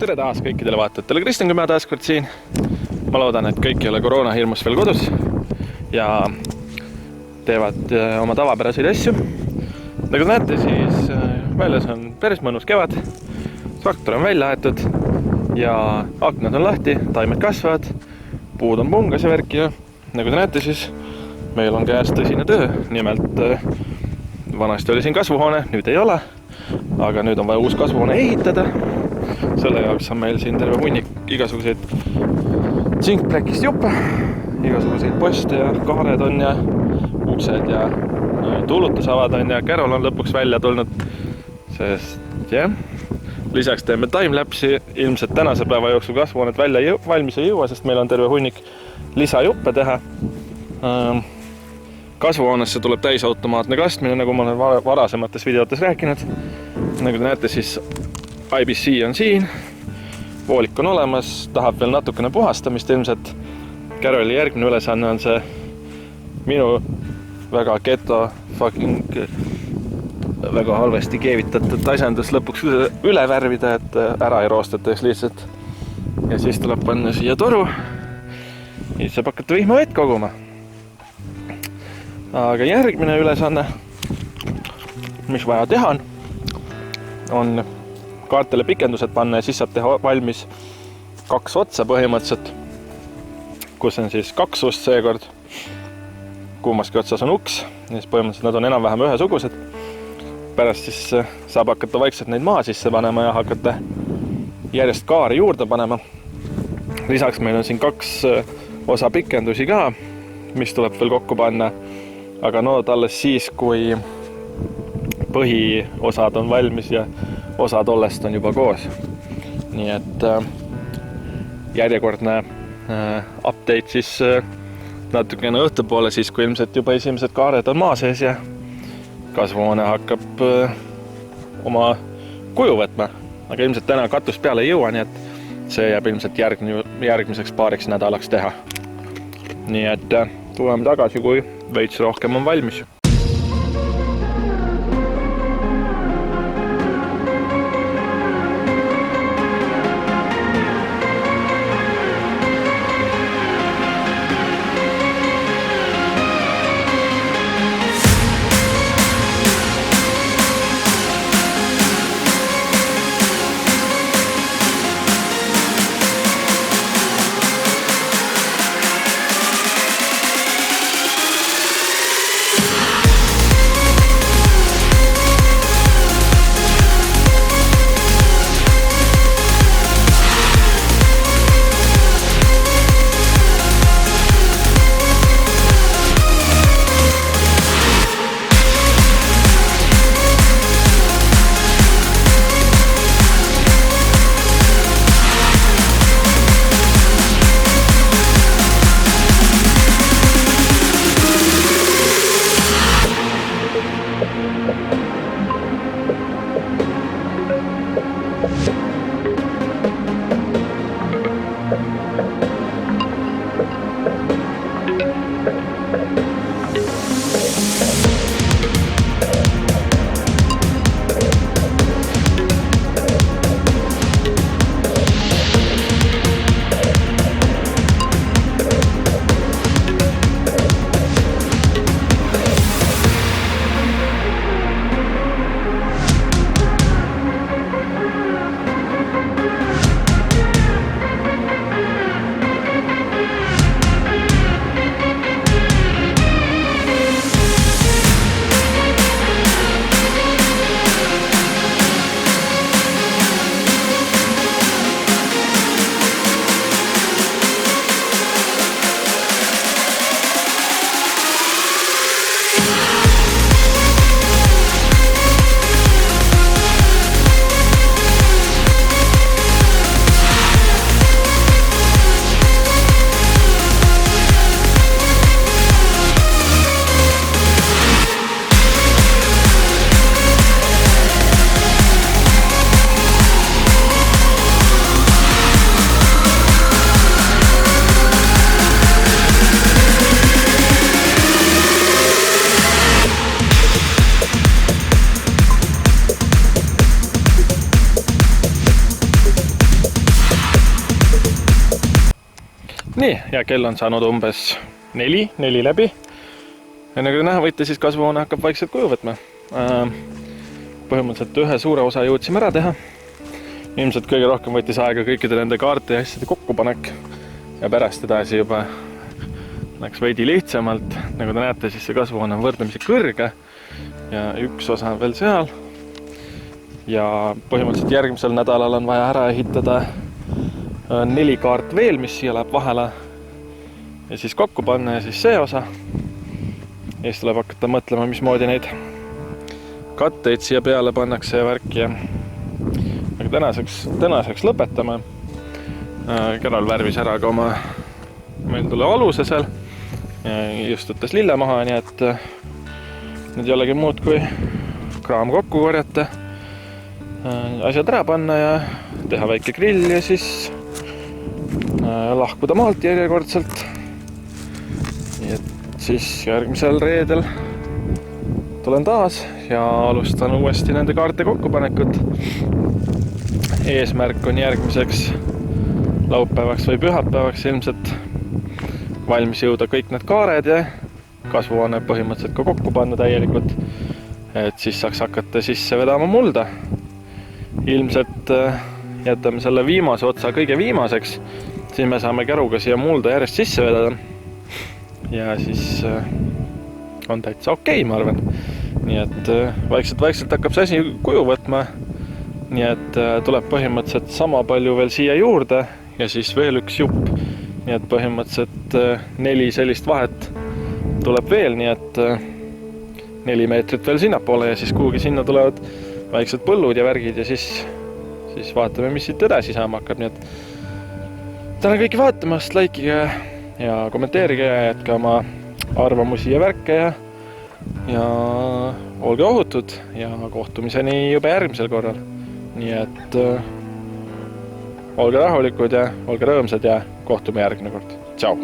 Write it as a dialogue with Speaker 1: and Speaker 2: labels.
Speaker 1: Tere taas kõikidele vaatajatele, Kristjan Kümme taas kord siin. Ma loodan, et kõik ei ole koroona hirmus veel kodus ja teevad oma tavapäraseid asju. Nagu näete, siis väljas on päris mõnus kevad. Traktor on välja aetud ja aknad on lahti, taimed kasvavad, puud on pungas ja värki ja nagu te näete, siis meil on käes tõsine töö. Nimelt vanasti oli siin kasvuhoone, nüüd ei ole, aga nüüd on vaja uus kasvuhoone ehitada. Selle jaoks on meil siin terve hunnik igasuguseid zinkpläkist juppe, igasuguseid poste ja kaared on ja uksed ja tuulutusavad on ja kärol on lõpuks välja tulnud, sest jah, lisaks teeme timelapsi. Ilmselt tänase päeva jooksul kasvuhoonet välja valmis ei jõua, sest meil on terve hunnik lisajuppe teha. Kasvuhoonesse tuleb täisautomaatne kastmine, nagu ma olen varasemates videotes rääkinud. Nagu te näete, siis IBC on siin, voolik on olemas, tahab veel natukene puhastamist. Ilmselt Caroli järgmine ülesanne on see minu väga geto väga halvasti keevitatud asendus lõpuks üle värvida, et ära ei roostetaks lihtsalt. Ja siis tuleb panna siia toru ja saab hakata vihmavett koguma. Aga järgmine ülesanne, mis vaja teha on kaartele pikendused panna ja siis saab teha valmis 2 otsa põhimõtteliselt, kus on siis 2 ust seekord. Kummaski otsas on uks ja siis põhimõtteliselt nad on enam-vähem ühesugused. Pärast siis saab hakata vaikselt neid maa sisse panema ja hakata järjest kaari juurde panema. Lisaks meil on siin 2 osa pikendusi ka, mis tuleb veel kokku panna, aga nood alles siis, kui põhiosad on valmis ja osa tollest on juba koos. Nii et järjekordne update siis natukene õhtupoole, siis kui ilmselt juba esimesed kaared on maa sees ja kasvuhoone hakkab oma kuju võtma. Aga ilmselt täna katust peale ei jõua, nii et see jääb ilmselt järgmiseks paariks nädalaks teha. Nii et tuleme tagasi, kui veits rohkem on valmis. Nii, ja kell on saanud umbes 4 läbi. Ja nagu näha võite, siis kasvuhoone hakkab vaikselt kuju võtma. Põhimõtteliselt ühe suure osa jõudsime ära teha. Ilmselt kõige rohkem võttis aega kõikide nende kaarte ja asjade kokkupanek. Ja pärast edasi juba läks veidi lihtsamalt. Nagu te näete, siis see kasvuhoone on võrdlemisi kõrge ja üks osa on veel seal. Ja põhimõtteliselt järgmisel nädalal on vaja ära ehitada 4 kaart veel, mis siia läheb vahele. Ja siis kokku panna ja siis see osa. Ja siis tuleb hakata mõtlema, mismoodi neid katteid siia peale pannakse ja värki. Aga tänaseks lõpetame. Keral värvis ära ka meil tule aluse seal. Istutas lille maha, nii et nüüd ei olegi muud kui kraam kokku korjata. Asjad ära panna ja teha väike grill ja siis lahkuda maalt järjekordselt. Nii et siis järgmisel reedel tulen taas ja alustan uuesti nende kaarte kokkupanekut. Eesmärk on järgmiseks laupäevaks või pühapäevaks ilmselt valmis jõuda kõik need kaared ja kasvuhoone põhimõtteliselt ka kokku panna täielikult, et siis saaks hakata sisse vedama mulda. Ilmselt jätame selle viimase otsa kõige viimaseks, siis me saame käruga siia mulda järjest sisse vedada. Ja siis on täitsa okei, ma arvan. Nii et vaikselt hakkab see asi kuju võtma. Nii et tuleb põhimõtteliselt sama palju veel siia juurde ja siis veel üks jupp. Nii et põhimõtteliselt 4 sellist vahet tuleb veel, nii et 4 meetrit veel sinnapoole ja siis kuhugi sinna tulevad väiksed põllud ja värgid ja siis vaatame, mis siit edasi saama hakkab. Nii et tänan kõiki vaatamast, laikige ja kommenteerige ja jätke oma arvamusi ja värke ja olge ohutud ja kohtumiseni juba järgmisel korral. Nii et olge rahulikud ja olge rõõmsad ja kohtume järgmine kord. Tšau!